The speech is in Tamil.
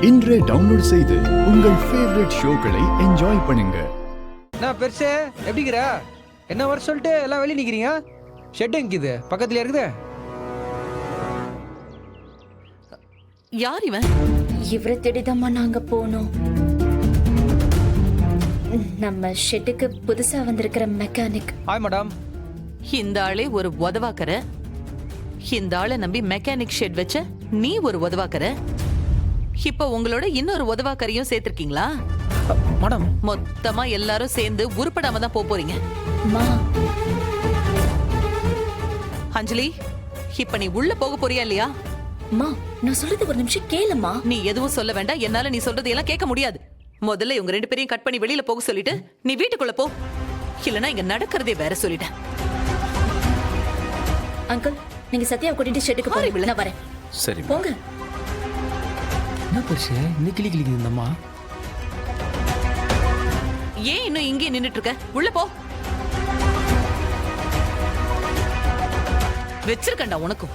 இன்றே டவுன்லோட் செய்து உங்கள் ஃபேவரட் ஷோக்களை என்ஜாய் பண்ணுங்க. நான் பெருசே எப்படிங்கிற என்ன வர சொல்லிட்டு எல்லாம் வெளியே நிக்கிறீங்க? ஷெட் எங்கிது பக்கத்துல இருக்குது. யார் இவன்? இவரை தேடிதாம்மா நாங்க போனோம். நம்ம ஷெட்டுக்கு புதுசா வந்திருக்கிற மெக்கானிக். Hi madam. இந்த ஆளே ஒரு உதவாக்கற. இந்த ஆளை நம்பி மெக்கானிக் ஷெட் வச்ச நீ ஒரு உதவாக்கற. இப்ப உங்களோட இன்னொரு உதவாக்கரையும் சேர்த்திருக்கீங்களா? மேடம் மொத்தமா எல்லாரும் சேர்ந்து உருப்படாம தான் போறீங்க. மா அஞ்சலி, இப்ப நீ உள்ள போக போறியா இல்லையா? மா நான் சொல்றது ஒரு நிமிஷம் கேளுமா. நீ எதுவும் சொல்ல வேண்டாம். என்னால நீ சொல்றது எல்லாம் கேட்க முடியாது. முதல்ல இவங்க ரெண்டு பேரையும் கட் பண்ணி வெளியில போக சொல்லிட்டு நீ வீட்டுக்குள்ள போ. இல்லனா இங்க நடக்கிறதே வேற சொல்லிட்டேன். அங்கிள், நீங்க சத்யாவை கூட்டிட்டு ஷெட்டுக்கு போங்க. நான் வரேன். சரி போங்க. என்ன பெருசே இந்த கிளி கிளிக்குது இந்தம்மா? ஏன் இன்னும் இங்கே நின்னுட்டு இருக்க? உள்ள போ. வச்சிருக்கண்டா உனக்கும்.